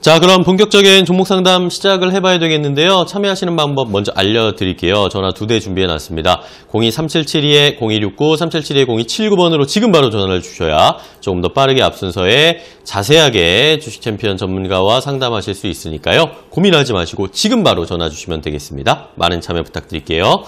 자, 그럼 본격적인 종목 상담 시작을 해봐야 되겠는데요. 참여하시는 방법 먼저 알려드릴게요. 전화 2대 준비해놨습니다. 02377-0269, 377-0279번으로 지금 바로 전화를 주셔야 조금 더 빠르게 앞 순서에 자세하게 주식 챔피언 전문가와 상담하실 수 있으니까요. 고민하지 마시고 지금 바로 전화 주시면 되겠습니다. 많은 참여 부탁드릴게요.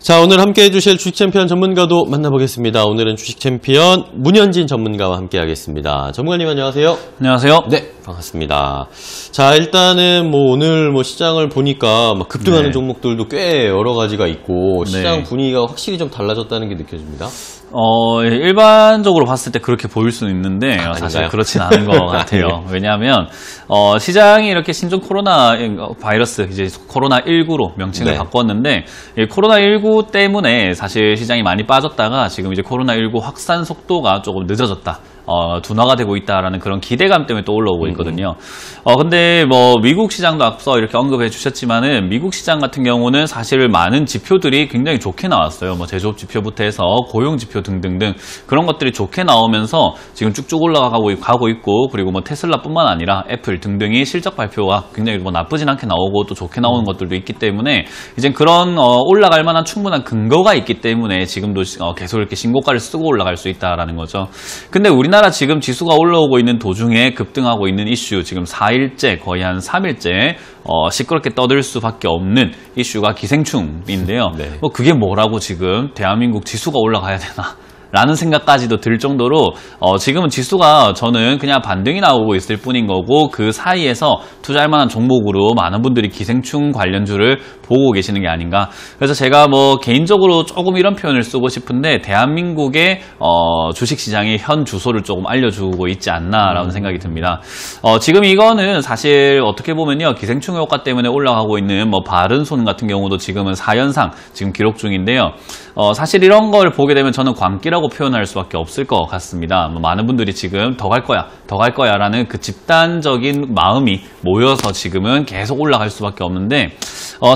자, 오늘 함께 해주실 주식 챔피언 전문가도 만나보겠습니다. 오늘은 주식 챔피언 문현진 전문가와 함께 하겠습니다. 전문가님 안녕하세요. 안녕하세요. 네, 반갑습니다. 자, 일단은 오늘 시장을 보니까 급등하는 종목들도 꽤 여러 가지가 있고 시장 분위기가 확실히 좀 달라졌다는 게 느껴집니다. 일반적으로 봤을 때 그렇게 보일 수는 있는데 사실 그렇진 않은 것 같아요. 왜냐하면 시장이 이렇게 신종 코로나 바이러스 이제 코로나19로 명칭을 바꿨는데 이 코로나19 때문에 사실 시장이 많이 빠졌다가 지금 이제 코로나19 확산 속도가 조금 늦어졌다. 둔화가 되고 있다라는 그런 기대감 때문에 또 올라오고 있거든요. 근데 미국 시장도 앞서 이렇게 언급해 주셨지만은 미국 시장 같은 경우는 사실 많은 지표들이 굉장히 좋게 나왔어요. 제조업 지표부터 해서 고용 지표 등등등 그런 것들이 좋게 나오면서 지금 쭉쭉 올라가고 있고 그리고 테슬라뿐만 아니라 애플 등등이 실적 발표가 굉장히 나쁘진 않게 나오고 또 좋게 나오는 것들도 있기 때문에 이제 그런 올라갈 만한 충분한 근거가 있기 때문에 지금도 계속 이렇게 신고가를 쓰고 올라갈 수 있다라는 거죠. 근데 우리나라 지금 지수가 올라오고 있는 도중에 급등하고 있는 이슈 지금 4일째 거의 한 3일째 시끄럽게 떠들 수밖에 없는 이슈가 기생충인데요. 그게 뭐라고 지금 대한민국 지수가 올라가야 되나? 라는 생각까지도 들 정도로 지금은 지수가 저는 그냥 반등이 나오고 있을 뿐인 거고 그 사이에서 투자할 만한 종목으로 많은 분들이 기생충 관련주를 보고 계시는 게 아닌가. 그래서 제가 개인적으로 조금 이런 표현을 쓰고 싶은데 대한민국의 주식시장의 현 주소를 조금 알려주고 있지 않나라는 생각이 듭니다. 지금 이거는 사실 어떻게 보면요. 기생충 효과 때문에 올라가고 있는 바른손 같은 경우도 지금은 4연상 지금 기록 중인데요. 사실 이런 걸 보게 되면 저는 광기라고 표현할 수밖에 없을 것 같습니다. 많은 분들이 지금 더 갈 거야 라는 그 집단적인 마음이 모여서 지금은 계속 올라갈 수밖에 없는데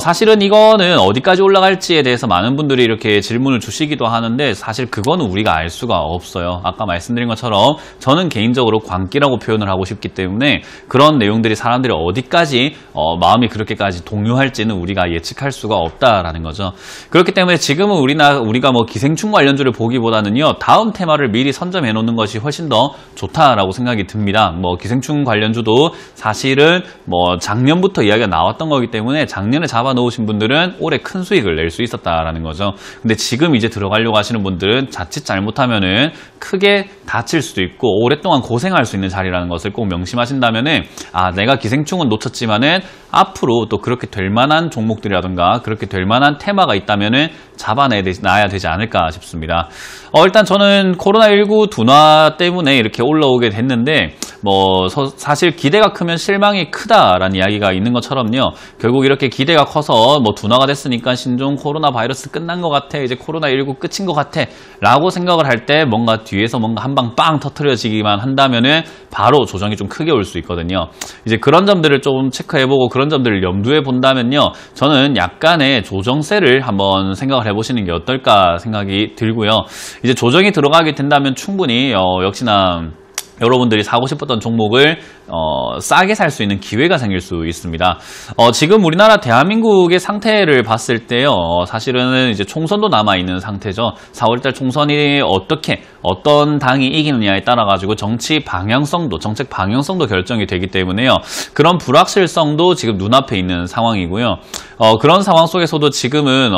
사실은 이거는 어디까지 올라갈지에 대해서 많은 분들이 이렇게 질문을 주시기도 하는데 사실 그거는 우리가 알 수가 없어요. 아까 말씀드린 것처럼 저는 개인적으로 광기라고 표현을 하고 싶기 때문에 그런 내용들이 사람들이 어디까지 마음이 그렇게까지 동요할지는 우리가 예측할 수가 없다라는 거죠. 그렇기 때문에 지금은 우리가 기생충 관련주를 보기보다는요 다음 테마를 미리 선점해 놓는 것이 훨씬 더 좋다라고 생각이 듭니다. 기생충 관련주도 사실은 작년부터 이야기가 나왔던 거기 때문에 작년에 잡아 놓으신 분들은 올해 큰 수익을 낼 수 있었다라는 거죠. 근데 지금 이제 들어가려고 하시는 분들은 자칫 잘못하면은 크게 다칠 수도 있고 오랫동안 고생할 수 있는 자리라는 것을 꼭 명심하신다면은 내가 기생충은 놓쳤지만은 앞으로 또 그렇게 될 만한 종목들이라든가 그렇게 될 만한 테마가 있다면은 잡아놔야 되지 않을까 싶습니다. 일단 저는 코로나19 둔화 때문에 이렇게 올라오게 됐는데 사실 기대가 크면 실망이 크다라는 이야기가 있는 것처럼요. 결국 이렇게 기대가 커서 둔화가 됐으니까 신종 코로나 바이러스 끝난 것 같아. 이제 코로나19 끝인 것 같아. 라고 생각을 할 때 뭔가 뒤에서 뭔가 한 방 빵 터트려지기만 한다면은 바로 조정이 좀 크게 올 수 있거든요. 이제 그런 점들을 좀 체크해보고 그런 점들을 염두에 본다면요. 저는 약간의 조정세를 한번 생각을 해보시는 게 어떨까 생각이 들고요. 이제 조정이 들어가게 된다면 충분히 역시나 여러분들이 사고 싶었던 종목을 싸게 살 수 있는 기회가 생길 수 있습니다. 지금 우리나라 대한민국의 상태를 봤을 때요. 사실은 이제 총선도 남아있는 상태죠. 4월달 총선이 어떤 당이 이기느냐에 따라 가지고 정책 방향성도 결정이 되기 때문에요. 그런 불확실성도 지금 눈앞에 있는 상황이고요. 그런 상황 속에서도 지금은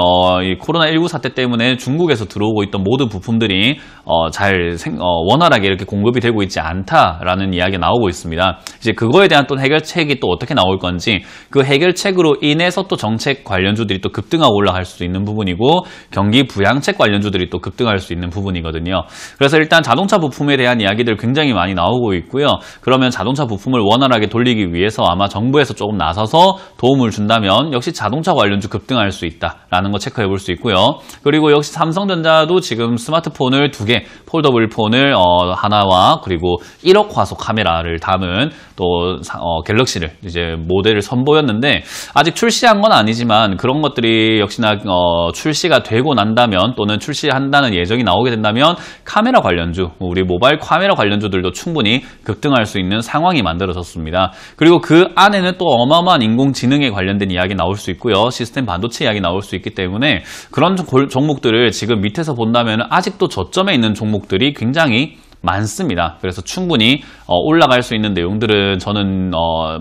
이 코로나19 사태 때문에 중국에서 들어오고 있던 모든 부품들이 원활하게 이렇게 공급이 되고 있지 않다라는 이야기가 나오고 있습니다. 이제 그거에 대한 또 해결책이 또 어떻게 나올 건지 그 해결책으로 인해서 또 정책 관련주들이 또 급등하고 올라갈 수도 있는 부분이고 경기 부양책 관련주들이 또 급등할 수 있는 부분이거든요. 그래서 일단 자동차 부품에 대한 이야기들 굉장히 많이 나오고 있고요. 그러면 자동차 부품을 원활하게 돌리기 위해서 아마 정부에서 조금 나서서 도움을 준다면 역시 자동차 관련주 급등할 수 있다라는 거 체크해 볼 수 있고요. 그리고 역시 삼성전자도 지금 스마트폰을 2개 폴더블 폰을 하나와 그리고 1억 화소 카메라를 담은 있는 또 갤럭시를 이제 모델을 선보였는데 아직 출시한 건 아니지만 그런 것들이 역시나 출시가 되고 난다면 또는 출시한다는 예정이 나오게 된다면 카메라 관련주, 우리 모바일 카메라 관련주들도 충분히 급등할 수 있는 상황이 만들어졌습니다. 그리고 그 안에는 또 어마어마한 인공지능에 관련된 이야기 나올 수 있고요. 시스템 반도체 이야기 나올 수 있기 때문에 그런 종목들을 지금 밑에서 본다면 아직도 저점에 있는 종목들이 굉장히 많습니다. 그래서 충분히 올라갈 수 있는 내용들은 저는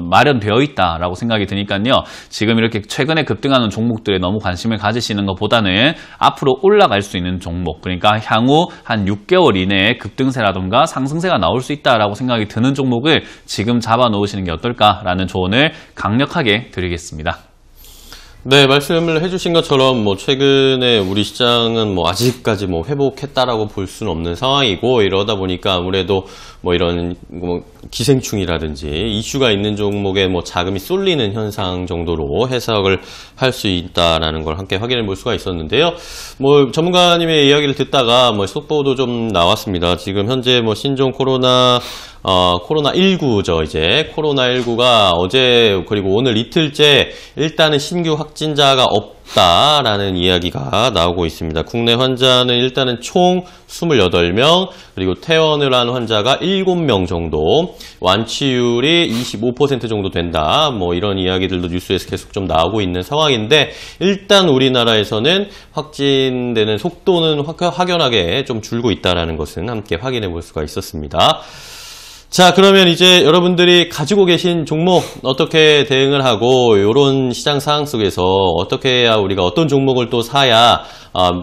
마련되어 있다라고 생각이 드니까요. 지금 이렇게 최근에 급등하는 종목들에 너무 관심을 가지시는 것보다는 앞으로 올라갈 수 있는 종목, 그러니까 향후 한 6개월 이내에 급등세라든가 상승세가 나올 수 있다라고 생각이 드는 종목을 지금 잡아 놓으시는 게 어떨까라는 조언을 강력하게 드리겠습니다. 네, 말씀을 해주신 것처럼 뭐 최근에 우리 시장은 뭐 아직까지 뭐 회복했다라고 볼 수는 없는 상황이고 이러다 보니까 아무래도 뭐 이런 뭐 기생충이라든지 이슈가 있는 종목에 뭐 자금이 쏠리는 현상 정도로 해석을 할 수 있다라는 걸 함께 확인해 볼 수가 있었는데요. 뭐 전문가님의 이야기를 듣다가 뭐 속보도 좀 나왔습니다. 지금 현재 뭐 신종 코로나19죠. 이제 코로나19가 어제 그리고 오늘 이틀째 일단은 신규 확진자가 없다라는 이야기가 나오고 있습니다. 국내 환자는 일단은 총 28명, 그리고 퇴원을 한 환자가 7명 정도, 완치율이 25% 정도 된다. 뭐 이런 이야기들도 뉴스에서 계속 좀 나오고 있는 상황인데 일단 우리나라에서는 확진되는 속도는 확연하게 좀 줄고 있다라는 것은 함께 확인해 볼 수가 있었습니다. 자, 그러면 이제 여러분들이 가지고 계신 종목 어떻게 대응을 하고 이런 시장 상황 속에서 어떻게 해야 우리가 어떤 종목을 또 사야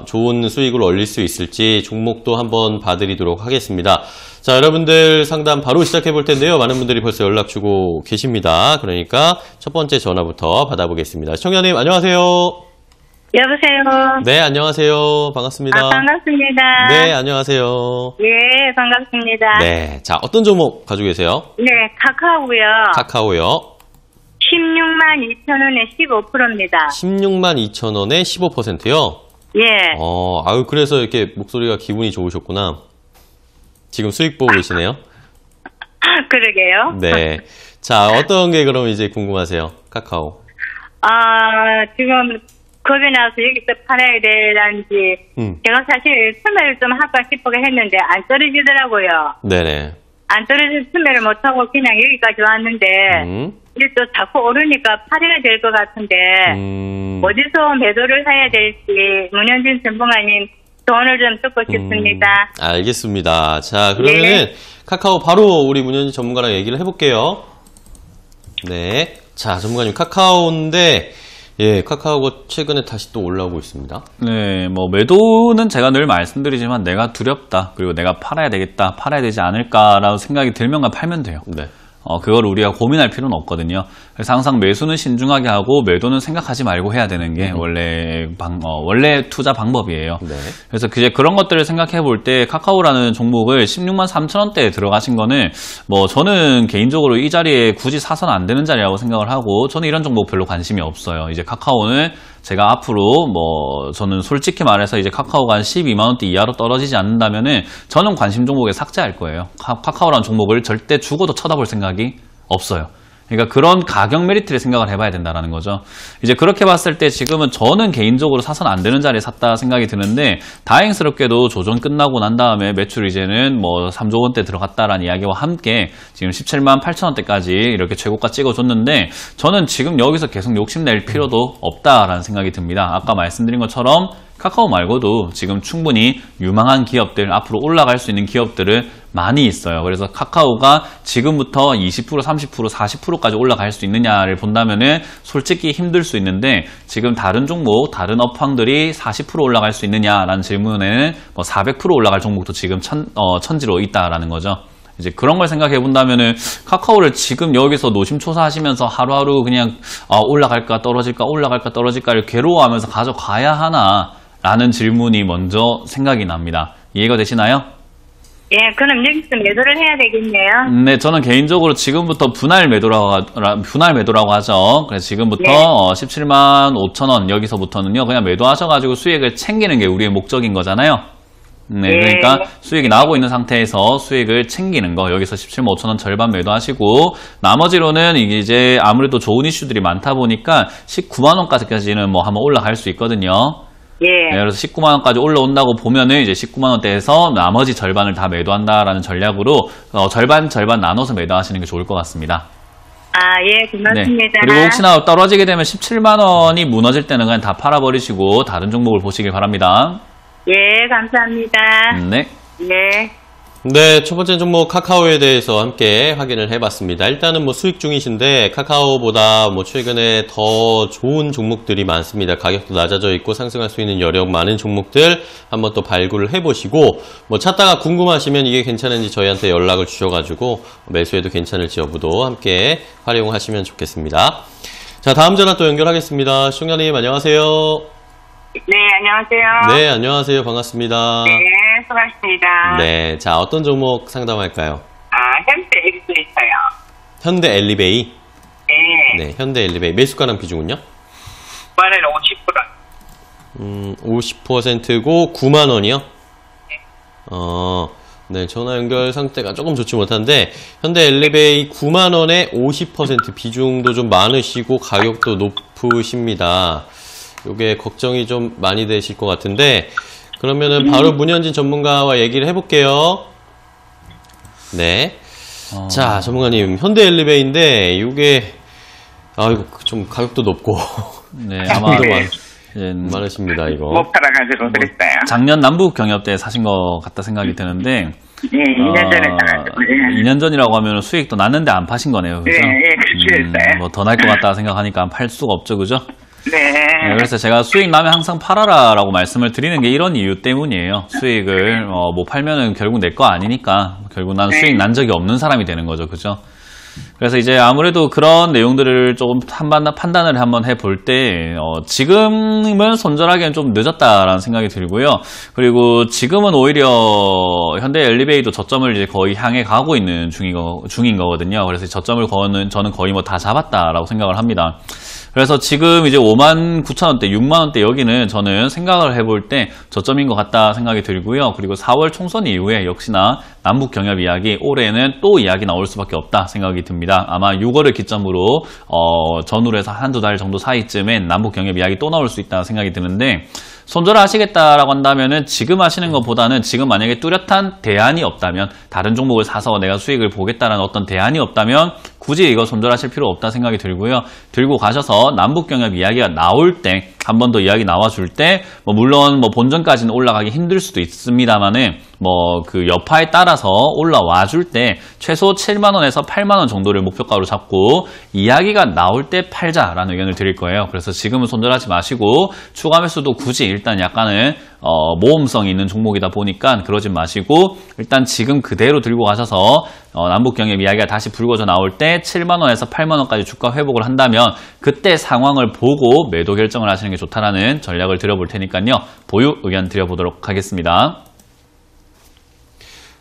좋은 수익을 올릴 수 있을지 종목도 한번 봐드리도록 하겠습니다. 자, 여러분들 상담 바로 시작해 볼 텐데요. 많은 분들이 벌써 연락 주고 계십니다. 그러니까 첫 번째 전화부터 받아보겠습니다. 시청자님 안녕하세요. 여보세요. 네, 안녕하세요. 반갑습니다. 반갑습니다. 네, 안녕하세요. 예, 반갑습니다. 네, 자, 어떤 종목 가지고 계세요? 네, 카카오고요. 카카오요. 16만 2천 원에 15%입니다. 16만 2천 원에 15%요? 예. 아유, 그래서 이렇게 목소리가 기분이 좋으셨구나. 지금 수익 보고 계시네요? 그러게요. 네. 자, 어떤 게 그럼 이제 궁금하세요? 카카오. 지금 겁이 나서 여기서 팔아야 되는지, 제가 사실 투매를 좀 할까 싶어가 했는데 안 떨어지더라고요. 네네. 안 떨어져서 투매를 못하고 그냥 여기까지 왔는데, 이제 또 자꾸 오르니까 팔아야 될 것 같은데, 어디서 매도를 해야 될지, 문현진 전문가님 조언을 좀 듣고 싶습니다. 알겠습니다. 자, 그러면은 카카오 바로 우리 문현진 전문가랑 얘기를 해볼게요. 네. 자, 전문가님 카카오인데, 예, 카카오가 최근에 다시 또 올라오고 있습니다. 네, 뭐 매도는 제가 늘 말씀드리지만 내가 두렵다. 그리고 내가 팔아야 되겠다. 팔아야 되지 않을까라고 생각이 들면 팔면 돼요. 네. 그걸 우리가 고민할 필요는 없거든요. 그래서 항상 매수는 신중하게 하고 매도는 생각하지 말고 해야 되는 게 원래 투자 방법이에요. 네. 그래서 그런 것들을 생각해 볼 때 카카오라는 종목을 16만 3천 원대에 들어가신 거는 뭐 저는 개인적으로 이 자리에 굳이 사서는 안 되는 자리라고 생각을 하고 저는 이런 종목 별로 관심이 없어요. 이제 카카오는 제가 앞으로 저는 솔직히 말해서 이제 카카오가 한 12만 원대 이하로 떨어지지 않는다면은 저는 관심 종목에 삭제할 거예요. 카카오라는 종목을 절대 죽어도 쳐다볼 생각이 없어요. 그러니까 그런 가격 메리트를 생각을 해봐야 된다는 거죠. 이제 그렇게 봤을 때 지금은 저는 개인적으로 사서는 안 되는 자리에 샀다 생각이 드는데 다행스럽게도 조정 끝나고 난 다음에 매출 이제는 3조 원대 들어갔다라는 이야기와 함께 지금 17만 8천 원대까지 이렇게 최고가 찍어줬는데 저는 지금 여기서 계속 욕심낼 필요도 없다라는 생각이 듭니다. 아까 말씀드린 것처럼 카카오 말고도 지금 충분히 유망한 기업들, 앞으로 올라갈 수 있는 기업들은 많이 있어요. 그래서 카카오가 지금부터 20%, 30%, 40%까지 올라갈 수 있느냐를 본다면은 솔직히 힘들 수 있는데 지금 다른 종목, 다른 업황들이 40% 올라갈 수 있느냐라는 질문에는 400% 올라갈 종목도 지금 천지로 있다라는 거죠. 이제 그런 걸 생각해 본다면은 카카오를 지금 여기서 노심초사하시면서 하루하루 그냥 올라갈까 떨어질까 올라갈까 떨어질까를 괴로워하면서 가져가야 하나 라는 질문이 먼저 생각이 납니다. 이해가 되시나요? 예, 그럼 여기서 매도를 해야 되겠네요. 네, 저는 개인적으로 지금부터 분할 매도라고 하죠. 그래서 지금부터 17만 5천 원 여기서부터는요 그냥 매도하셔가지고 수익을 챙기는 게 우리의 목적인 거잖아요. 네, 예. 그러니까 수익이 나오고 있는 상태에서 수익을 챙기는 거, 여기서 17만 5천 원 절반 매도하시고, 나머지로는 이게 이제 아무래도 좋은 이슈들이 많다 보니까 19만 원까지는 뭐 한번 올라갈 수 있거든요. 예. 네, 그래서 19만 원까지 올라온다고 보면은 이제 19만 원대에서 나머지 절반을 다 매도한다라는 전략으로 절반 나눠서 매도하시는 게 좋을 것 같습니다. 아, 예, 고맙습니다. 그리고 혹시나 떨어지게 되면 17만 원이 무너질 때는 그냥 다 팔아버리시고 다른 종목을 보시길 바랍니다. 예, 감사합니다. 네. 예. 네, 첫 번째 종목 카카오에 대해서 함께 확인을 해봤습니다. 일단은 뭐 수익 중이신데 카카오보다 뭐 최근에 더 좋은 종목들이 많습니다. 가격도 낮아져 있고 상승할 수 있는 여력 많은 종목들 한번 또 발굴을 해보시고 뭐 찾다가 궁금하시면 이게 괜찮은지 저희한테 연락을 주셔가지고 매수해도 괜찮을지 여부도 함께 활용하시면 좋겠습니다. 자, 다음 전화 또 연결하겠습니다. 시청자님 안녕하세요. 네, 안녕하세요. 네, 안녕하세요. 반갑습니다. 네, 수고하셨습니다. 네, 자 어떤 종목 상담할까요? 현대 엘리베이터요. 현대 엘리베이. 네. 네, 현대 엘리베이 매수가랑 비중은요? 이번에는 50%. 50%고 9만 원이요? 네, 전화 연결 상태가 조금 좋지 못한데 현대 엘리베이 9만 원에 50% 비중도 좀 많으시고 가격도 높으십니다. 요게 걱정이 좀 많이 되실 것 같은데 그러면은 바로 문현진 전문가와 얘기를 해볼게요. 네. 자, 전문가님, 현대 엘리베이인데 이게 이거 좀 가격도 높고 네, 아마 많으십니다, 이거. 못 팔아가지고 그랬어요. 작년 남북 경협 때 사신 것 같다 생각이 드는데 네, 2년 전에 사가지고. 2년 전이라고 하면 수익도 났는데 안 파신 거네요. 그죠? 그렇게 했어요. 뭐 더 날 것 같다 생각하니까 팔 수가 없죠, 그죠? 네. 그래서 제가 수익 나면 항상 팔아라라고 말씀을 드리는 게 이런 이유 때문이에요. 수익을 못 팔면은 결국 내 거 아니니까 결국 나는 수익 난 적이 없는 사람이 되는 거죠, 그죠? 그래서 이제 아무래도 그런 내용들을 조금 판단을 한번 해볼 때 지금은 손절하기엔 좀 늦었다라는 생각이 들고요. 그리고 지금은 오히려 현대 엘리베이도 저점을 이제 거의 향해 가고 있는 중인 거거든요. 그래서 저점을 저는 거의 뭐 다 잡았다라고 생각을 합니다. 그래서 지금 이제 59,000원대, 6만원대 여기는 저는 생각을 해볼 때 저점인 것 같다 생각이 들고요. 그리고 4월 총선 이후에 역시나 남북 경협 이야기, 올해는 또 이야기 나올 수밖에 없다 생각이 듭니다. 아마 6월을 기점으로 전후로 해서 한두 달 정도 사이쯤엔 남북 경협 이야기 또 나올 수 있다 생각이 드는데 손절을 하시겠다라고 한다면은 지금 하시는 것보다는 지금 만약에 뚜렷한 대안이 없다면 다른 종목을 사서 내가 수익을 보겠다라는 어떤 대안이 없다면 굳이 이거 손절하실 필요 없다 생각이 들고요. 들고 가셔서 남북 경협 이야기가 나올 때 한 번 더 이야기 나와줄 때 물론 본전까지는 올라가기 힘들 수도 있습니다만은 그 여파에 따라서 올라와 줄 때 최소 7만 원에서 8만 원 정도를 목표가로 잡고 이야기가 나올 때 팔자라는 의견을 드릴 거예요. 그래서 지금은 손절하지 마시고 추가 매수도 굳이 일단 약간은 모험성이 있는 종목이다 보니까 그러지 마시고 일단 지금 그대로 들고 가셔서 남북 경협 이야기가 다시 불거져 나올 때 7만 원에서 8만 원까지 주가 회복을 한다면 그때 상황을 보고 매도 결정을 하시는 게 좋다라는 전략을 드려볼 테니까요. 보유 의견 드려보도록 하겠습니다.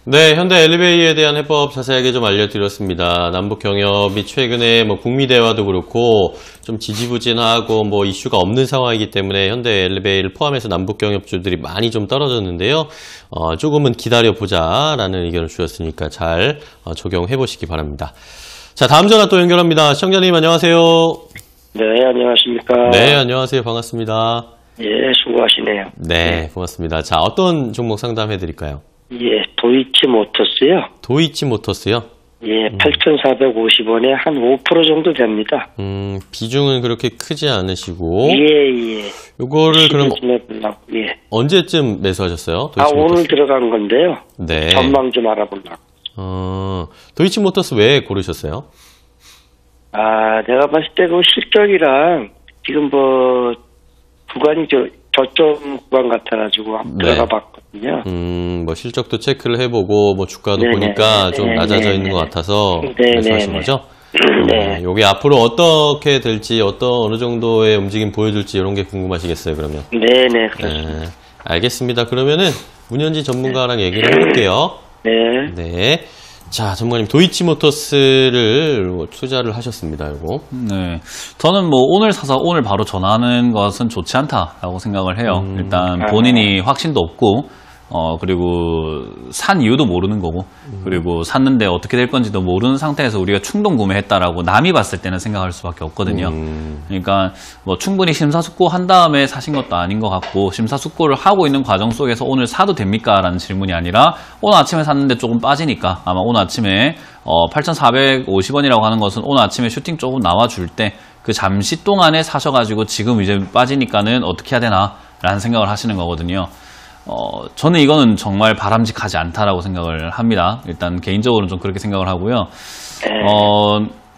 네, 현대 엘리베이에 대한 해법 자세하게 좀 알려드렸습니다. 남북 경협이 최근에 북미 대화도 그렇고 좀 지지부진하고 이슈가 없는 상황이기 때문에 현대 엘리베이를 포함해서 남북 경협주들이 많이 좀 떨어졌는데요. 조금은 기다려보자라는 의견을 주셨으니까 잘 적용해 보시기 바랍니다. 자, 다음 전화 또 연결합니다. 시청자님 안녕하세요. 네, 안녕하십니까. 네, 안녕하세요. 반갑습니다. 예, 수고하시네요. 네, 고맙습니다. 자, 어떤 종목 상담해 드릴까요? 예, 도이치모터스요. 도이치모터스요? 예, 8,450원에 한 5% 정도 됩니다. 비중은 그렇게 크지 않으시고. 예. 요거를 그럼 예. 언제쯤 매수하셨어요? 오늘 들어간 건데요. 네. 전망 좀 알아보려고. 도이치모터스 왜 고르셨어요? 내가 봤을 때 그 실적이랑 지금 구간이 저점 구간 같아가지고 한번 들어가 봤거든요. 실적도 체크를 해보고 주가도 보니까 좀 낮아져 있는 것 같아서 말씀하신 거죠? 네. 요게 앞으로 어떻게 될지 어느 정도의 움직임 보여줄지 이런 게 궁금하시겠어요, 그러면? 네네, 그렇습니다. 네, 알겠습니다. 그러면은 문현진 전문가랑 얘기를 해볼게요. 네. 자, 전문가님, 도이치모터스를 투자를 하셨습니다, 이거. 네. 저는 오늘 사서 오늘 바로 전화하는 것은 좋지 않다라고 생각을 해요. 일단 본인이 확신도 없고, 그리고 산 이유도 모르는 거고, 그리고 샀는데 어떻게 될 건지도 모르는 상태에서 우리가 충동 구매했다라고 남이 봤을 때는 생각할 수밖에 없거든요. 그러니까 뭐 충분히 심사숙고한 다음에 사신 것도 아닌 것 같고, 심사숙고를 하고 있는 과정 속에서 오늘 사도 됩니까? 라는 질문이 아니라 오늘 아침에 샀는데 조금 빠지니까 아마 오늘 아침에 8,450원이라고 하는 것은 오늘 아침에 슈팅 조금 나와줄 때 그 잠시 동안에 사셔가지고 지금 이제 빠지니까는 어떻게 해야 되나 라는 생각을 하시는 거거든요. 저는 이거는 정말 바람직하지 않다라고 생각을 합니다. 일단 개인적으로는 좀 그렇게 생각을 하고요.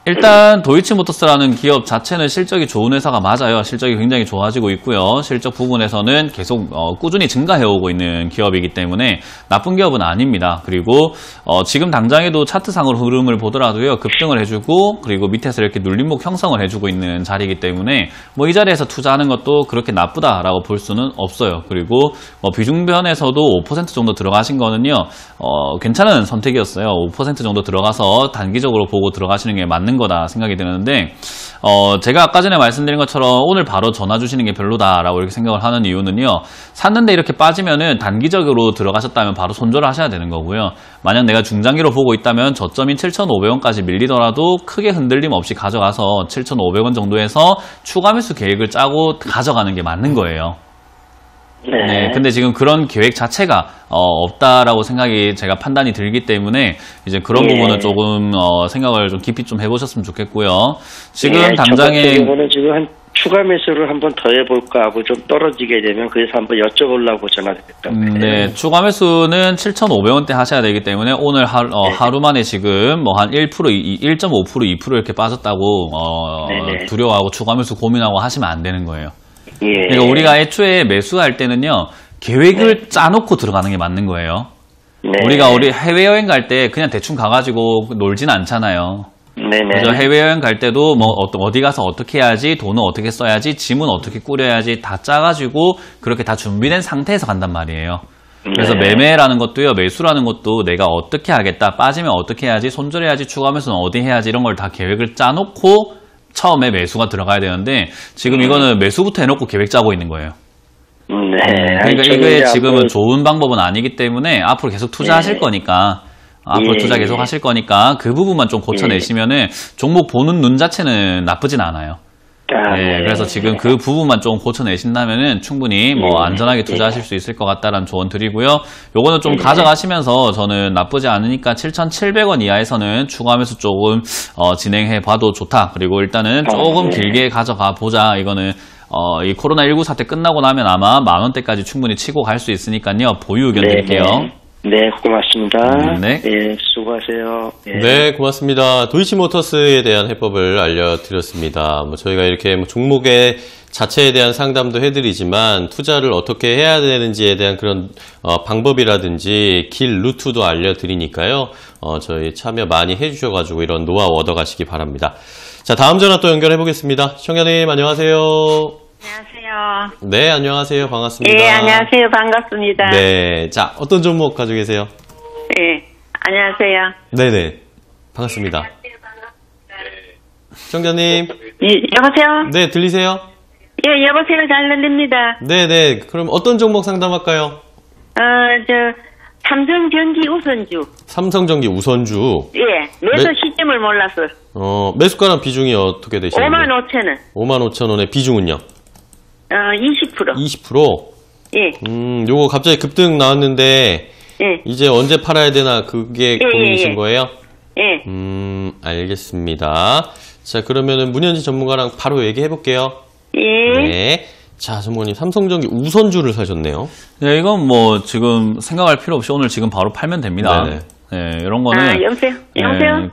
일단 도이치모터스라는 기업 자체는 실적이 좋은 회사가 맞아요. 실적이 굉장히 좋아지고 있고요. 실적 부분에서는 계속 꾸준히 증가해오고 있는 기업이기 때문에 나쁜 기업은 아닙니다. 그리고 지금 당장에도 차트상으로 흐름을 보더라도요. 급등을 해주고 그리고 밑에서 이렇게 눌림목 형성을 해주고 있는 자리이기 때문에 뭐 이 자리에서 투자하는 것도 그렇게 나쁘다라고 볼 수는 없어요. 그리고 비중변에서도 5% 정도 들어가신 거는요. 괜찮은 선택이었어요. 5% 정도 들어가서 단기적으로 보고 들어가시는 게 맞는 거다 생각이 드는데 제가 아까 전에 말씀드린 것처럼 오늘 바로 전화 주시는 게 별로다라고 이렇게 생각을 하는 이유는요. 샀는데 이렇게 빠지면은 단기적으로 들어가셨다면 바로 손절을 하셔야 되는 거고요. 만약 내가 중장기로 보고 있다면 저점인 7,500원까지 밀리더라도 크게 흔들림 없이 가져가서 7,500원 정도에서 추가 매수 계획을 짜고 가져가는 게 맞는 거예요. 네, 근데 지금 그런 계획 자체가 없다라고 생각이 제가 판단이 들기 때문에 이제 그런 부분은 조금 생각을 좀 깊이 좀 해보셨으면 좋겠고요. 지금 당장에 이거는 지금 한 추가 매수를 한번 더 해볼까 하고 좀 떨어지게 되면 그래서 한번 여쭤보려고 전화드렸던 거예요. 네, 추가 매수는 7,500원대 하셔야 되기 때문에 오늘 하루 만에 지금 뭐 한 1%, 1.5%, 2% 이렇게 빠졌다고 두려워하고 추가 매수 고민하고 하시면 안 되는 거예요. 그러니까 우리가 애초에 매수할 때는요 계획을 짜놓고 들어가는 게 맞는 거예요. 우리 해외여행 갈 때 그냥 대충 가가지고 놀진 않잖아요. 그래서 해외여행 갈 때도 뭐 어디 가서 어떻게 해야지, 돈은 어떻게 써야지, 짐은 어떻게 꾸려야지 다 짜가지고 그렇게 다 준비된 상태에서 간단 말이에요. 그래서 매매라는 것도요, 매수라는 것도 내가 어떻게 하겠다, 빠지면 어떻게 해야지, 손절해야지, 추가 매수는 어디 해야지 이런 걸 다 계획을 짜놓고 처음에 매수가 들어가야 되는데 지금 이거는 매수부터 해놓고 계획 짜고 있는 거예요. 그러니까 이게 지금은 좋은 방법은 아니기 때문에 앞으로 계속 투자하실 거니까 앞으로 투자 계속 하실 거니까 그 부분만 좀 고쳐내시면은 종목 보는 눈 자체는 나쁘진 않아요. 그래서 지금 그 부분만 좀 고쳐내신다면은 충분히 뭐 안전하게 투자하실 수 있을 것 같다라는 조언 드리고요. 요거는 좀 가져가시면서 저는 나쁘지 않으니까 7,700원 이하에서는 추가 매수 조금 진행해 봐도 좋다. 그리고 일단은 조금 길게 가져가 보자. 이거는 이 코로나19 사태 끝나고 나면 아마 10,000원대까지 충분히 치고 갈 수 있으니까요. 보유 의견 드릴게요. 네, 고맙습니다. 네. 수고하세요. 네, 고맙습니다. 도이치모터스에 대한 해법을 알려드렸습니다. 저희가 이렇게 종목의 자체에 대한 상담도 해드리지만 투자를 어떻게 해야 되는지에 대한 그런 방법이라든지 길 루트도 알려드리니까요. 저희 참여 많이 해주셔가지고 이런 노하우 얻어가시기 바랍니다. 자, 다음 전화 또 연결해 보겠습니다. 시청자님 안녕하세요. 안녕하세요. 네, 안녕하세요. 반갑습니다. 네, 안녕하세요. 반갑습니다. 네, 자, 어떤 종목 가지고 계세요? 네, 안녕하세요. 네네, 반갑습니다. 시청자님. 여보세요? 네, 들리세요? 예, 여보세요. 잘 들립니다. 네네, 그럼 어떤 종목 상담할까요? 삼성전기 우선주. 삼성전기 우선주. 예, 매수 시점을 몰라서. 매수가랑 비중이 어떻게 되시나요? 55,000원. 55,000원의 비중은요? 20%. 20%? 예. 요거 갑자기 급등 나왔는데, 예. 이제 언제 팔아야 되나, 그게 고민이신 예. 거예요? 예. 알겠습니다. 자, 그러면은 문현지 전문가랑 바로 얘기해 볼게요. 예. 네. 자, 전문가님, 삼성전기 우선주를 사셨네요. 네, 이건 뭐 지금 생각할 필요 없이 오늘 지금 바로 팔면 됩니다. 네네. 네, 이런 거는. 여보세요?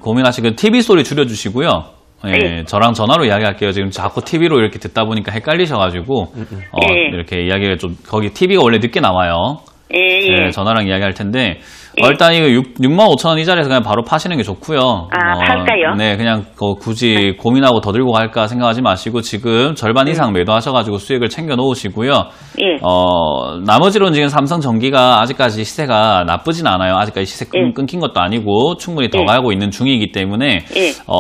고민하시고 TV 소리 줄여주시고요. 네, 저랑 전화로 이야기할게요. 지금 자꾸 TV로 이렇게 듣다 보니까 헷갈리셔가지고, 이렇게 이야기가 좀, 거기 TV가 원래 늦게 나와요. 네, 전화랑 이야기할 텐데, 일단 이거 65,000원 이 자리에서 그냥 바로 파시는 게 좋고요. 팔까요? 네, 그냥 굳이 고민하고 더 들고 갈까 생각하지 마시고 지금 절반 이상 매도하셔가지고 수익을 챙겨 놓으시고요. 나머지로는 지금 삼성전기가 아직까지 시세가 나쁘진 않아요. 아직까지 시세 끊긴 것도 아니고 충분히 더 가고 있는 중이기 때문에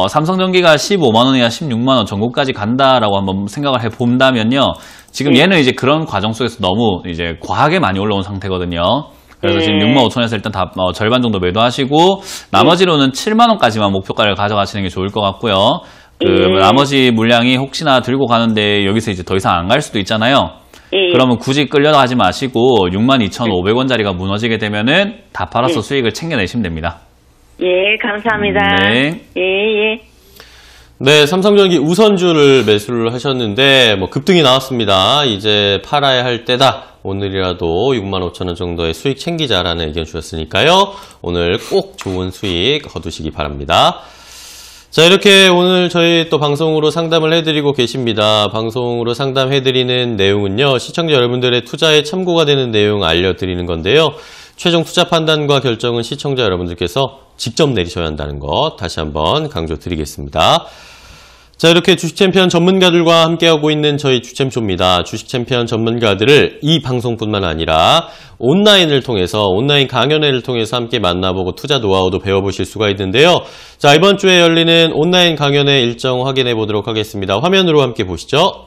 삼성전기가 15만원이나 16만원 전고까지 간다라고 한번 생각을 해본다면요. 지금 얘는 이제 그런 과정 속에서 너무 이제 과하게 많이 올라온 상태거든요. 그래서 지금 65,000원에서 일단 다 절반 정도 매도하시고 나머지로는 7만 원까지만 목표가를 가져가시는 게 좋을 것 같고요. 나머지 물량이 혹시나 들고 가는데 여기서 이제 더 이상 안 갈 수도 있잖아요. 그러면 굳이 끌려가지 마시고 62,500원짜리가 무너지게 되면은 다 팔아서 수익을 챙겨내시면 됩니다. 예, 감사합니다. 네. 예. 네, 삼성전기 우선주를 매수를 하셨는데 뭐 급등이 나왔습니다. 이제 팔아야 할 때다. 오늘이라도 65,000원 정도의 수익 챙기자라는 의견 주셨으니까요. 오늘 꼭 좋은 수익 거두시기 바랍니다. 자, 이렇게 오늘 저희 또 방송으로 상담을 해드리고 계십니다. 방송으로 상담해드리는 내용은요, 시청자 여러분들의 투자에 참고가 되는 내용 알려드리는 건데요. 최종 투자 판단과 결정은 시청자 여러분들께서 직접 내리셔야 한다는 것 다시 한번 강조드리겠습니다. 자, 이렇게 주식챔피언 전문가들과 함께하고 있는 저희 주챔쇼입니다. 주식챔피언 전문가들을 이 방송뿐만 아니라 온라인을 통해서, 온라인 강연회를 통해서 함께 만나보고 투자 노하우도 배워보실 수가 있는데요. 자, 이번 주에 열리는 온라인 강연회 일정 확인해 보도록 하겠습니다. 화면으로 함께 보시죠.